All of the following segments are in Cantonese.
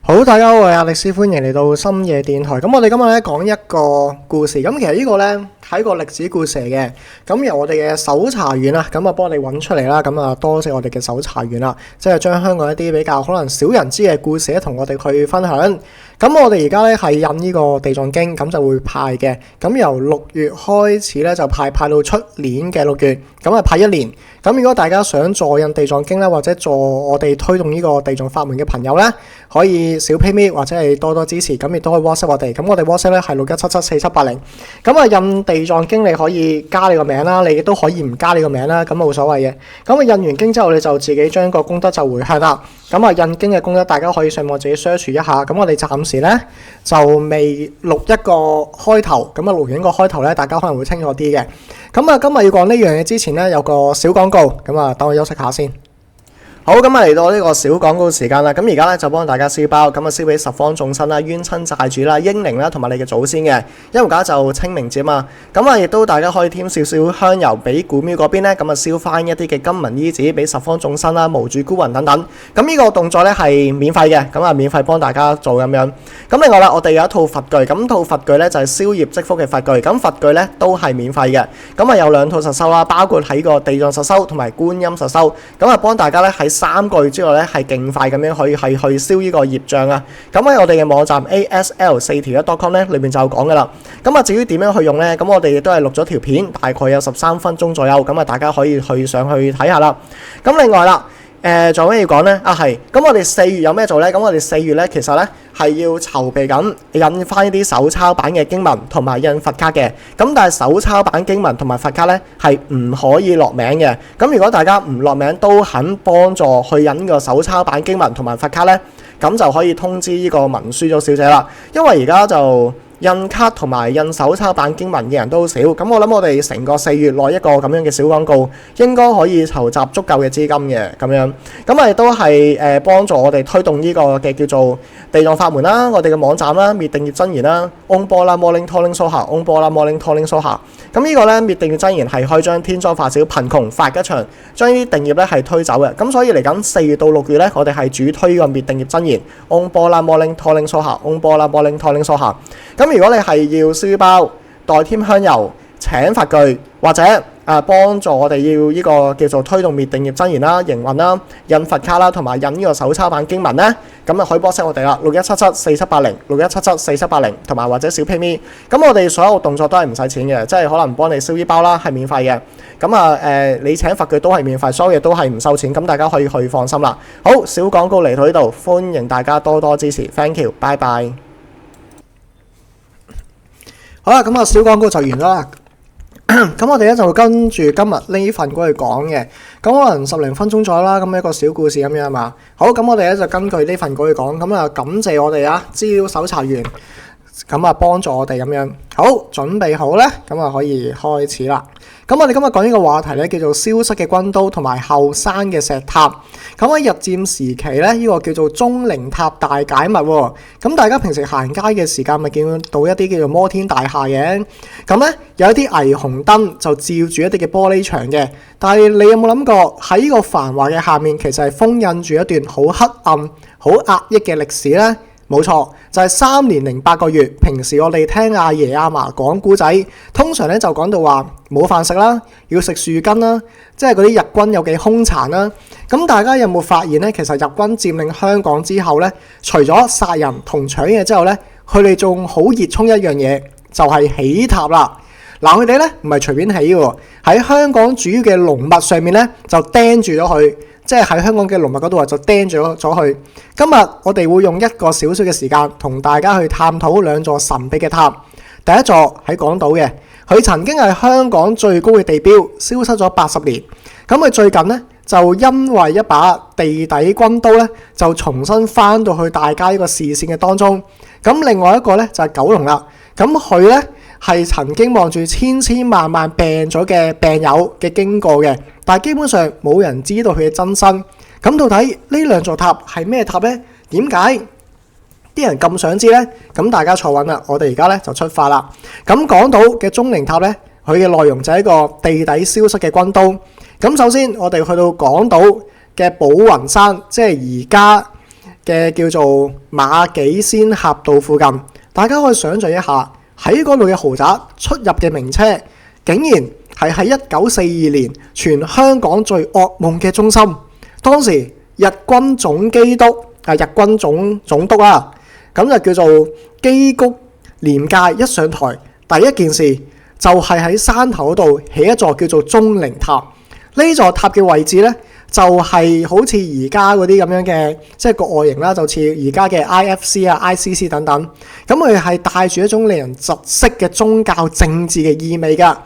好，大家好，我係阿力斯，歡迎嚟到深夜電台。咁我哋今日咧講一個故事。咁其實呢個咧係一個歷史故事嚟嘅。咁由我哋嘅搜查員啊，咁啊幫我哋揾出嚟啦。咁啊多謝我哋嘅搜查員啦，即係將香港一啲比較可能少人知嘅故事咧，同我哋去分享。咁我哋而家咧係印呢個地藏經，咁就會派嘅。咁由6月開始咧就派到出年嘅6月，咁啊派1年。咁如果大家想助印地藏經咧，或者助我哋推動呢個地藏法門嘅朋友咧，可以小 PayMe 或者係多多支持，咁亦都可以 WhatsApp 我哋。咁我哋 WhatsApp 咧係61774780。咁啊印地藏經你可以加你個名啦，你亦都可以唔加你個名啦，咁冇所謂嘅。咁啊印完經之後，你就自己將個功德就回向啦。咁啊印經嘅功德大家可以上網自己 search 一下。咁我哋暫時咧就未錄一個開頭，咁啊錄完個開頭咧，大家可能會清楚啲嘅。咁啊今日要講呢樣嘢之前咧，有個小廣告，咁啊等我休息下先。好，咁啊嚟到呢個小廣告時間啦。咁而家咧就幫大家燒包，咁啊燒俾十方眾生啦、冤親債主啦、英靈啦，同埋你嘅祖先嘅。因為而家就清明節啊嘛，咁啊亦都大家可以添少少香油俾古廟嗰邊咧，咁啊燒翻一啲嘅金銀衣紙俾十方眾生啦、無主孤魂等等。咁呢個動作咧係免費嘅，咁啊免費幫大家做咁樣。咁另外啦，我哋有一套佛具，咁套佛具咧就係消業積福嘅佛具。咁佛具咧都係免費嘅。咁啊有2套實修啦，包括喺個地藏實修同埋觀音實修。咁啊幫大家咧喺3個月之內咧係勁快咁樣去燒呢個業障啊！咁喺我哋嘅網站 ASL4條1.com 咧裏面就有講噶啦。咁啊至於點樣去用咧，咁我哋亦都係錄咗條片，大概有13分鐘左右，咁啊大家可以上去睇下啦。咁另外啦，仲有咩要講咧？係，咁我哋4月有咩做咧？咁我哋4月咧其實咧係要籌備緊印翻呢啲手抄版嘅經文同埋印佛卡嘅。咁但係手抄版經文同埋佛卡咧係唔可以落名嘅。咁如果大家唔落名都肯幫助去印個手抄版經文同埋佛卡咧，咁就可以通知呢個文書組小姐啦。因為而家就印卡同埋印手抄版經文嘅人都少，咁我諗我哋成個4月內一個咁樣嘅小廣告，應該可以籌集足夠嘅資金嘅咁樣。咁啊亦都係幫助我哋推動呢個嘅叫做地藏法門啦，我哋嘅網站啦，滅定業真言啦，嗡波啦摩鈴托鈴蘇夏，嗡波啦摩鈴托鈴蘇夏。咁呢個咧滅定業真言係可以將天災化小、貧窮發吉祥，將呢啲定業咧係推走嘅。咁所以嚟緊4月到6月咧，我哋係主推個滅定業真言，嗡波啦摩鈴托鈴蘇夏，嗡波啦摩鈴托鈴蘇夏。咁如果你係要燒包、代添香油、請佛具，或者幫助我哋要呢個叫做推動滅定業真言啦、營運啦、印佛卡啦，同埋印呢個手抄版經文咧，咁啊可以WhatsApp我哋啦，61774780，61774780，同埋或者小 PayMe。咁我哋所有動作都係唔使錢嘅，即係可能幫你燒啲包啦，係免費嘅。咁啊你請佛具都係免費，所有嘢都係唔收錢，咁大家可以去放心啦。好，小廣告嚟到呢度，歡迎大家多多支持 ，thank you，拜拜。好啦，咁啊小廣告就完咗啦。咁我哋咧就會跟住今日呢份過去講嘅，咁可能10零分鐘左右啦，咁一個小故事咁樣嘛。好，咁我哋咧就根據呢份過去講，咁啊感謝我哋資料搜查員，咁啊幫助我哋咁樣。好，準備好咧，咁啊可以開始啦。咁我哋今日講呢個話題咧，叫做消失嘅軍刀同埋後山嘅石塔。咁喺日佔時期咧，呢個叫做鐘靈塔大解密喎。咁大家平時行街嘅時間咪見到一啲叫做摩天大廈嘅。咁咧有一啲霓虹燈就照住一啲嘅玻璃牆嘅。但係你有冇諗過喺呢個繁華嘅下面，其實係封印住一段好黑暗、好壓抑嘅歷史咧？冇錯，就係3年零8個月。平時我哋聽阿爺阿嫲講古仔，通常咧就講到話冇飯食啦，要食樹根啦，即係嗰啲日軍有幾兇殘啦。咁大家有冇發現咧？其實日軍佔領香港之後咧，除咗殺人同搶嘢之後咧，佢哋仲好熱衷一樣嘢，就係起塔啦。嗱，佢哋咧唔係隨便起喎，喺香港主要嘅龍脈上面咧就釘住咗佢。即係喺香港嘅龍脈嗰度就釘咗佢。今日我哋會用一個小小嘅時間同大家去探討2座神秘嘅塔。第一座喺港島嘅，佢曾經係香港最高嘅地標，消失咗80年。咁佢最近呢，就因為一把地底軍刀咧，就重新翻到去大家呢個視線嘅當中。咁另外一個咧就係九龍啦。咁佢咧係曾經望住千萬病咗嘅病友嘅經過嘅，但係基本上冇人知道佢嘅真身。咁到底呢2座塔係咩塔呢？點解啲人咁想知呢？咁大家坐穩啦，我哋而家咧就出發啦。咁港島嘅鐘靈塔咧，佢嘅內容就係一個地底消失嘅軍刀。咁首先我哋去到港島嘅寶雲山，即係而家嘅叫做馬己仙峽道附近，大家可以想象一下喺嗰度嘅豪宅出入嘅名車，竟然係喺1942年全香港最噩夢嘅中心。當時日軍總基督日軍總督啊，咁就叫做基谷廉介一上台，第一件事就係喺山頭嗰度起一座叫做忠靈塔。呢座塔嘅位置呢，就係好似而家嗰啲咁樣嘅，即係個外形啦，就似而家嘅 IFC 啊、ICC 等等。咁佢係帶住一種令人窒息嘅宗教政治嘅意味㗎。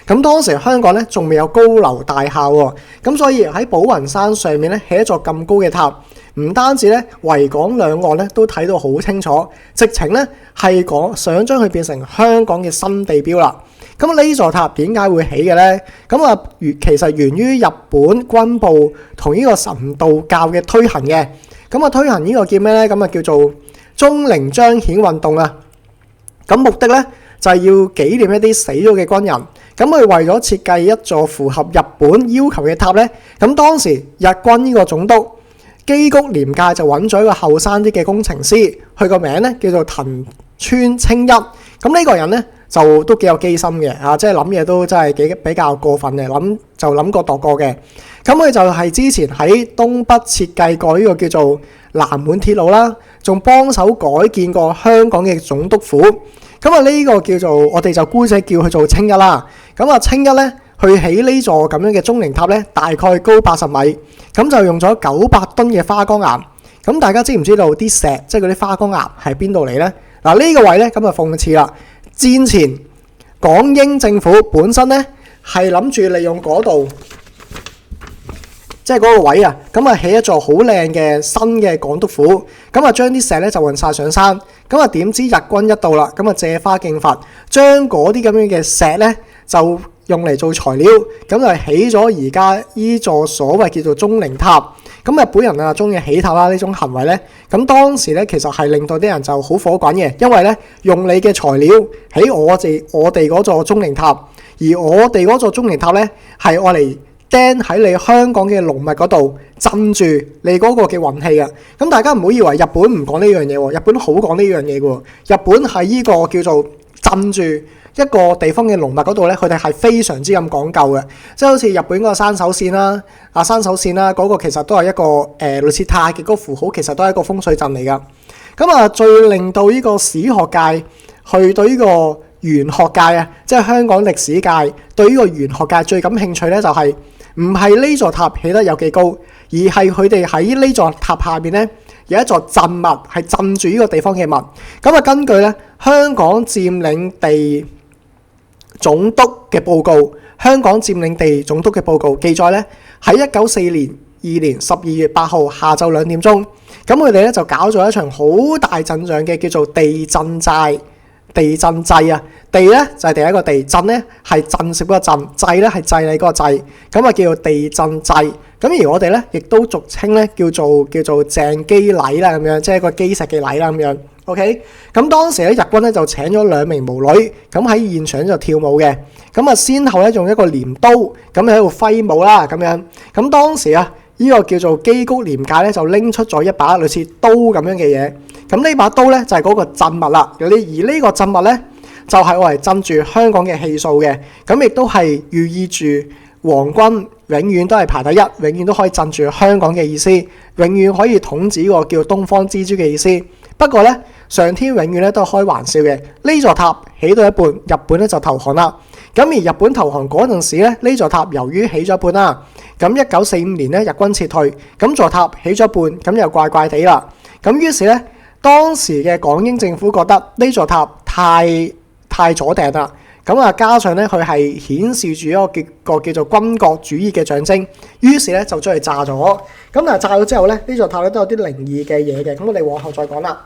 咁當時香港咧仲未有高樓大廈喎，咁所以喺寶雲山上面咧起一座咁高嘅塔，唔單止咧維港兩岸咧都睇到好清楚，直情咧係想將佢變成香港嘅新地標啦。咁呢座塔點解會起嘅咧？咁啊，其實源於日本軍部同呢個神道教嘅推行嘅。咁啊，推行呢個叫咩咧？咁啊叫做忠靈彰顯運動啊。咁目的咧就係要紀念一啲死咗嘅軍人。咁佢為咗設計一座符合日本要求嘅塔咧，咁當時日軍呢個總督基谷廉介就揾咗一個後生啲嘅工程師，佢個名咧叫做藤村清一。咁呢個人咧就都幾有機心嘅啊，即係諗嘢都真係比較過分嘅，諗過度過嘅。咁佢就係之前喺東北設計過呢個叫做南滿鐵路啦，仲幫手改建過香港嘅總督府。咁啊呢個叫做我哋就姑且叫佢做清一啦。咁啊清一咧，佢起呢座咁樣嘅忠靈塔咧，大概高80米，咁就用咗900噸嘅花崗岩。咁大家知唔知道啲石，即係嗰啲花崗岩係邊度嚟咧？嗱呢個位咧咁就諷刺啦。戰前港英政府本身咧係諗住利用嗰度，即係嗰個位啊，咁啊起一座好靚嘅新嘅港督府，咁啊將啲石咧就運晒上山，咁啊點知日軍一到啦，咁啊借花敬佛，將嗰啲咁樣嘅石咧就用嚟做材料，咁就起咗而家依座所謂叫做忠靈塔。咁日本人啊中意起塔啦，呢種行為咧，咁當時咧其實係令到啲人就好火滾嘅，因為咧用你嘅材料起我哋嗰座忠靈塔，而我哋嗰座忠靈塔咧係愛嚟釘喺你香港嘅龍脈嗰度鎮住你嗰個嘅運氣啊！咁大家唔好以為日本唔講呢樣嘢喎，日本好講呢樣嘢嘅喎。日本係依個叫做鎮住一個地方嘅龍脈嗰度咧，佢哋係非常之咁講究嘅，即係好似日本嗰個山手線啦，山手線啦，嗰個其實都係一個類似太極嗰個符號，其實都係一個風水陣嚟噶。咁啊，最令到呢個史學界去對呢個玄學界啊，即係香港歷史界對呢個玄學界最感興趣咧，就係唔係呢座塔起得有幾高，而係佢哋喺呢座塔下邊咧有一座鎮物，係鎮住呢個地方嘅物。咁啊，根據咧香港佔領地總督嘅報告，香港佔領地總督嘅報告記載咧，喺1942年12月8號下晝2點鐘，咁佢哋咧就搞咗一場好大陣仗嘅叫做地鎮祭啊！地咧就係第一個地，鎮咧係震懾嗰個震，祭咧係祭禮嗰個祭，咁啊叫做地鎮祭。咁而我哋咧亦都俗稱咧叫做鄭基禮啦，咁樣即係一個基石嘅禮啦，咁樣。OK， 咁當時咧日軍咧就請咗2名巫女，咁喺現場就跳舞嘅，咁啊先後咧用一個鐮刀咁喺度揮舞啦，咁樣。咁當時啊呢個叫做基谷廉介咧就拎出咗一把類似刀咁樣嘅嘢，咁呢把刀咧就係嗰個鎮物啦。而呢個鎮物咧就係我嚟鎮住香港嘅氣數嘅，咁亦都係寓意住皇軍永遠都係排第一，永遠都可以鎮住香港嘅意思，永遠可以統治個叫東方之珠嘅意思。不過咧，上天永遠咧都係開玩笑嘅。呢座塔起到一半，日本咧就投降啦。咁而日本投降嗰陣時咧，呢座塔由於起咗一半啦，咁1945年咧日軍撤退，咁座塔起咗一半，咁又怪怪地啦。咁於是咧，當時嘅港英政府覺得呢座塔太阻埞啦。咁啊，加上咧佢係顯示住一個叫做軍國主義嘅象徵，於是咧就將佢炸咗。咁但係炸咗之後咧，呢座塔咧都有啲靈異嘅嘢嘅，咁我哋往後再講啦。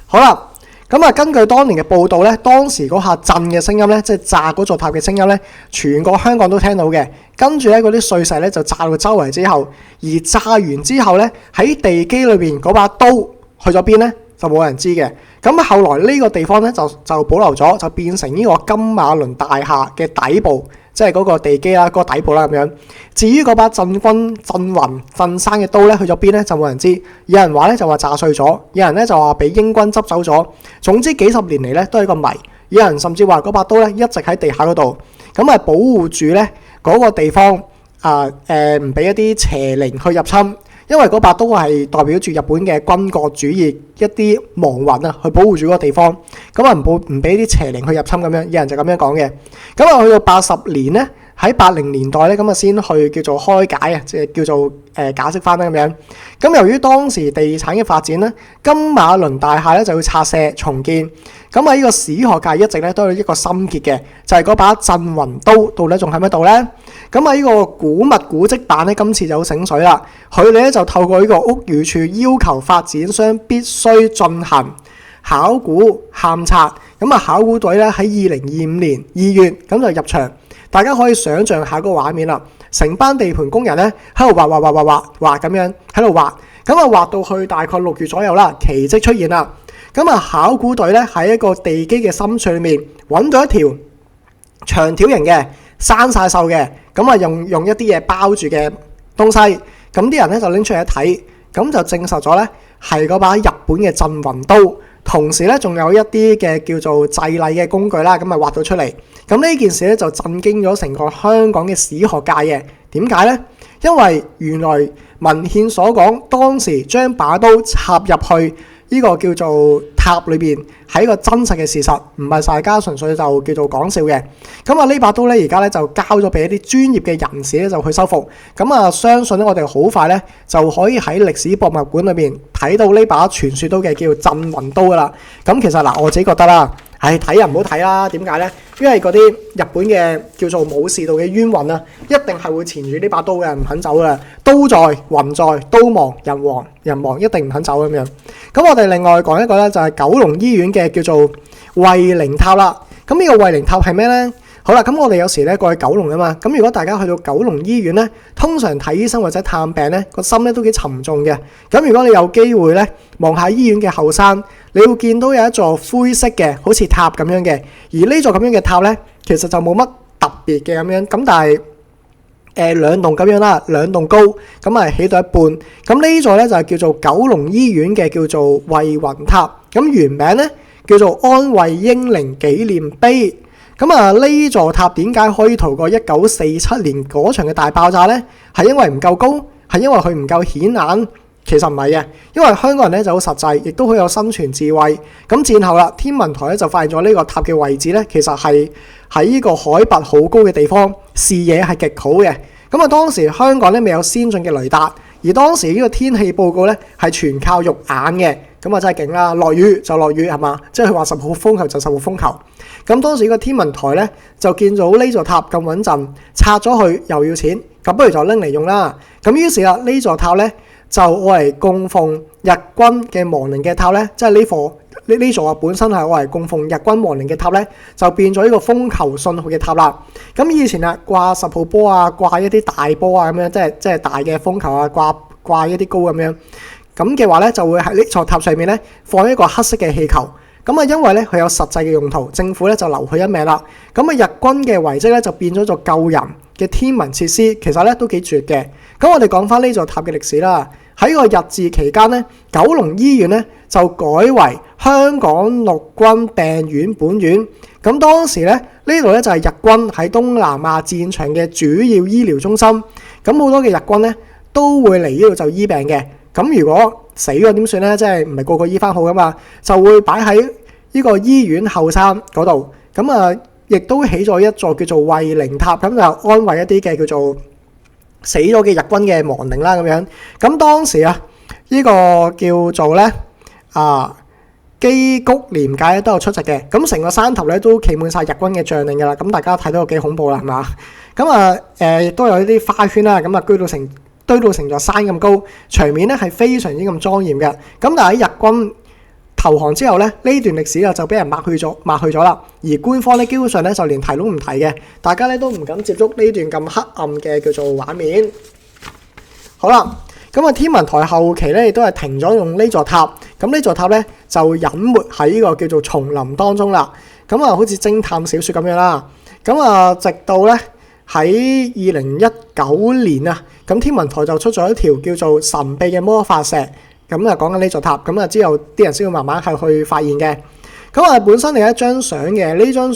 好啦，咁啊根據當年嘅報道咧，當時嗰下震嘅聲音咧，即係炸嗰座塔嘅聲音咧，全個香港都聽到嘅。跟住咧嗰啲碎石咧就炸到周圍之後，而炸完之後咧喺地基裏邊嗰把刀去咗邊咧，就冇人知嘅。咁後來呢個地方咧就保留咗，就變成呢個金馬倫大廈嘅底部，即係嗰個地基啦、嗰個底部啦咁樣。至於嗰把鎮軍鎮魂鎮山嘅刀咧去咗邊咧就冇人知。有人話咧就話炸碎咗，有人咧就話俾英軍執走咗。總之幾十年嚟咧都係個謎。有人甚至話嗰把刀咧一直喺地下嗰度，咁啊保護住咧嗰個地方唔俾一啲邪靈去入侵。因為嗰把刀係代表住日本嘅軍國主義一啲亡魂啊，去保護住嗰個地方，咁啊唔俾啲邪靈去入侵咁樣，有人就咁樣講嘅。咁啊去到80年咧，喺80年代咧，咁啊先去叫做開解啊，即係叫做解釋翻啦咁樣。咁由於當時地產嘅發展咧，金馬倫大廈咧就要拆卸重建。咁喺呢個史學界一直咧都有一個心結嘅，就係嗰把鎮魂刀到底仲喺咪度咧？咁喺呢個古物古蹟辦咧，今次就好醒水啦。佢哋咧就透過呢個屋宇署要求發展商必須進行考古勘測。咁啊，考古隊咧喺2025年2月咁就入場。大家可以想像下嗰個畫面啦，成班地盤工人咧喺度畫咁樣喺度畫，咁啊畫到去大概6月左右啦，奇蹟出現啦。咁啊，考古隊咧喺一個地基嘅深處裏面揾到一條長條形嘅生晒鏽嘅，咁啊用一啲嘢包住嘅東西，咁啲人咧就拎出嚟一睇，咁就證實咗咧係嗰把日本嘅鎮魂刀，同時咧仲有一啲嘅叫做祭禮嘅工具啦，咁啊畫到出嚟。咁呢件事咧就震驚咗成個香港嘅史學界嘅。點解咧？因為原來文獻所講，當時將把刀插入去呢個叫做塔裏邊，係一個真實嘅事實，唔係大家純粹就叫做講笑嘅。咁啊，呢把刀咧而家咧就交咗俾一啲專業嘅人士咧就去修復。咁啊，相信咧我哋好快咧就可以喺歷史博物館裏邊睇到呢把傳說刀嘅叫鎮魂刀噶啦。咁其實嗱，我自己覺得啦，睇又唔好睇啦。點解咧？因為嗰啲日本嘅叫做武士道嘅冤魂啊，一定係會纏住呢把刀嘅，唔肯走嘅。刀在魂在，刀亡人亡，一定唔肯走咁樣。咁我哋另外講一個咧，就係九龍醫院嘅叫做惠靈塔啦。咁呢個惠靈塔係咩咧？好啦，咁我哋有時咧過去九龍啊嘛。咁如果大家去到九龍醫院咧，通常睇醫生或者探病咧，個心咧都幾沉重嘅。咁如果你有機會咧望下醫院嘅後山，你會見到有一座灰色嘅好似塔咁樣嘅，而呢座咁樣嘅塔咧，其實就冇乜特別嘅咁樣。咁但係兩棟咁樣啦，兩棟高，咁啊起到一半。咁呢座咧就係叫做九龍醫院嘅叫做惠魂塔。咁原名咧叫做安慧英靈紀念碑。咁啊呢座塔點解可以逃過1947年嗰場嘅大爆炸咧？係因為唔夠高，係因為佢唔夠顯眼。其實唔係嘅，因為香港人咧就好實際，亦都好有生存智慧。咁戰後啦，天文台咧就發現咗呢個塔嘅位置咧，其實係喺呢個海拔好高嘅地方，視野係極好嘅。咁啊，當時香港咧未有先進嘅雷達，而當時呢個天氣報告咧係全靠肉眼嘅，咁啊真係勁啦！落雨就落雨係嘛，即係佢話10號風球就10號風球。咁當時呢個天文台咧就見到呢座塔咁穩陣，拆咗佢又要錢，咁不如就拎嚟用啦。咁於是啦，呢座塔咧就愛嚟供奉日軍嘅亡靈嘅塔咧，即係呢座本身係愛嚟供奉日軍亡靈嘅塔咧，就變咗呢個風球信號嘅塔啦。咁以前啊掛10號波啊，掛一啲大波啊咁樣，即係大嘅風球啊，掛一啲高咁樣。咁嘅話咧，就會喺呢座塔上面咧放一個黑色嘅氣球。咁啊，因為咧佢有實際嘅用途，政府咧就留佢一命啦。咁啊，日軍嘅遺跡咧就變咗做救人嘅天文設施，其實咧都幾絕嘅。咁我哋講翻呢座塔嘅歷史啦。喺個日治期間咧，九龍醫院咧就改為香港陸軍病院本院。咁當時咧呢度咧就係日軍喺東南亞戰場嘅主要醫療中心。咁好多嘅日軍咧都會嚟呢度就醫病嘅。咁如果死咗點算咧？即係唔係個個醫翻好噶嘛？就會擺喺呢個醫院後山嗰度。咁啊，亦都起咗一座叫做惠靈塔，咁就安慰一啲嘅叫做死咗嘅日軍嘅亡靈啦咁樣。咁當時啊，呢個叫做咧基谷廉介咧都有出席嘅。咁成個山頭咧都企滿晒日軍嘅將領噶啦。咁大家睇到幾恐怖啦，係嘛？咁啊亦都有一啲花圈啦。咁啊堆到成座山咁高，場面咧係非常之咁莊嚴嘅。咁但係喺日軍投降之後咧，呢段歷史啊就俾人抹去咗啦。而官方咧基本上咧就連提都唔提嘅，大家咧都唔敢接觸呢段咁黑暗嘅叫做畫面。好啦，咁啊天文台後期咧亦都係停咗用呢座塔，咁呢座塔咧就隱沒喺呢個叫做叢林當中啦。咁啊好似偵探小説咁樣啦。咁啊直到咧喺2019年啊，咁天文台就出咗一條叫做神秘嘅魔法石，咁啊講緊呢座塔，咁啊之後啲人先會慢慢係去發現嘅。咁啊本身係一張相嘅，呢張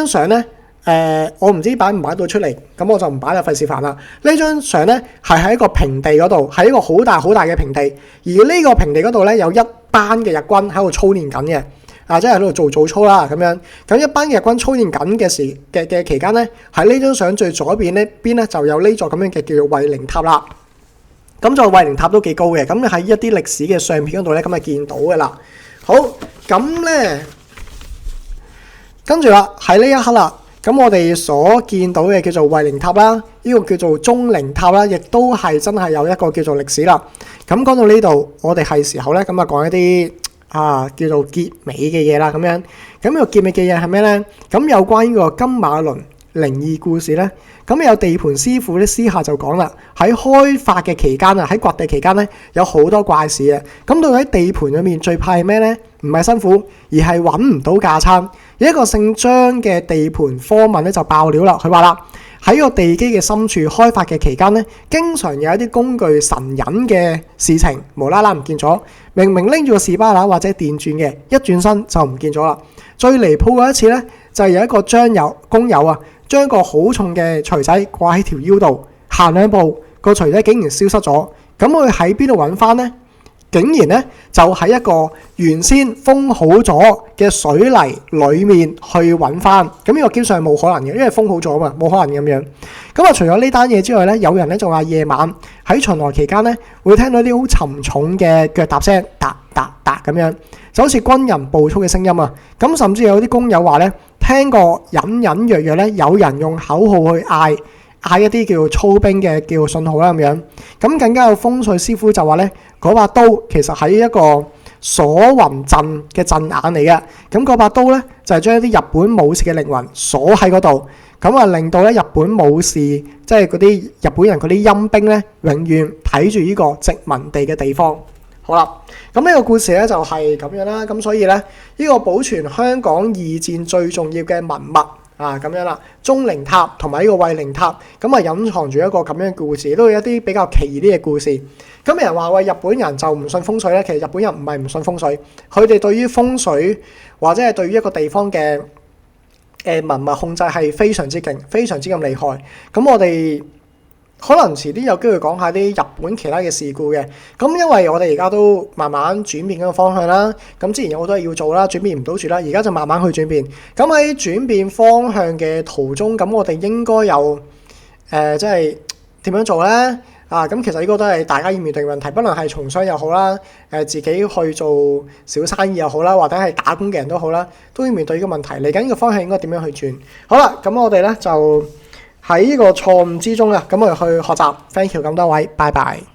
相咧，我唔知擺唔擺到出嚟，咁我就唔擺啦，費事煩啦。呢張相咧係喺一個平地嗰度，係一個好大好大嘅平地，而呢個平地嗰度咧有一班嘅日軍喺度操練緊嘅。即係喺度做早操啦咁樣，咁一班日軍操練緊嘅期間咧，喺呢張相最左邊呢邊咧就有呢座咁樣嘅叫做衛靈塔啦。咁座衛靈塔都幾高嘅，咁你喺一啲歷史嘅相片嗰度咧，咁就見到嘅啦。好，咁咧跟住啦，喺呢一刻啦，咁我哋所見到嘅叫做衛靈塔啦，呢個叫做鐘靈塔啦，亦都係真係有一個叫做歷史啦。咁講到呢度，我哋係時候咧，咁啊講一啲叫做結尾嘅嘢啦，咁樣。咁個結尾嘅嘢係咩咧？咁有關呢個金馬倫靈異故事咧，咁有地盤師傅咧私下就講啦，喺開發嘅期間啊，喺掘地期間咧，有好多怪事啊。咁到底地盤裏面最怕係咩咧？唔係辛苦，而係揾唔到架撐。有一個姓張嘅地盤科文咧就爆料啦，佢話啦，喺個地基嘅深處開發嘅期間咧，經常有一啲工具神隱嘅事情無啦啦唔見咗，明明拎住個士巴拿或者電鑽嘅，一轉身就唔見咗啦。最離譜嘅一次咧，就係有一個工友啊，將個好重嘅錘仔掛喺條腰度，行兩步個錘仔竟然消失咗。咁佢喺邊度揾翻呢？竟然咧就喺一個原先封好咗嘅水泥裡面去揾翻。咁呢個基本上冇可能嘅，因為封好咗嘛，冇可能咁樣。咁啊，除咗呢單嘢之外咧，有人咧就話夜晚喺巡邏期間咧，會聽到啲好沉重嘅腳踏聲，嗒嗒嗒咁樣，就好似軍人步操嘅聲音啊。咁甚至有啲工友話咧，聽過隱隱約約咧，有人用口號去嗌一啲叫做操兵嘅叫信號啦咁樣。咁更加有風水師傅就話咧，嗰把刀其實喺一個鎖魂陣嘅陣眼嚟嘅。咁嗰把刀咧就係將一啲日本武士嘅靈魂鎖喺嗰度，咁啊令到咧日本武士即係嗰啲日本人嗰啲陰兵咧，永遠睇住呢個殖民地嘅地方。好啦，咁呢個故事咧就係咁樣啦。咁所以咧呢個保存香港二戰最重要嘅文物。咁樣啦，鐘靈塔同埋呢個衛靈塔，咁啊隱藏住一個咁樣嘅故事，都有一啲比較奇異啲嘅故事。咁有人話喂，日本人就唔信風水咧，其實日本人唔係唔信風水，佢哋對於風水或者係對於一個地方嘅文物控制係非常之勁，非常之咁厲害。咁我哋可能遲啲有機會講下啲日本其他嘅事故嘅。咁因為我哋而家都慢慢轉變緊個方向啦，咁之前有好多嘢要做啦，轉變唔到住啦，而家就慢慢去轉變。咁喺轉變方向嘅途中，咁我哋應該有即係點樣做咧？咁其實呢個都係大家要面對嘅問題，不論係從商又好啦，自己去做小生意又好啦，或者係打工嘅人都好啦，都要面對呢個問題。嚟緊呢個方向應該點樣去轉？好啦，咁我哋咧就喺呢個錯誤之中啊，咁我哋去學習。Thank you 咁多位，拜拜。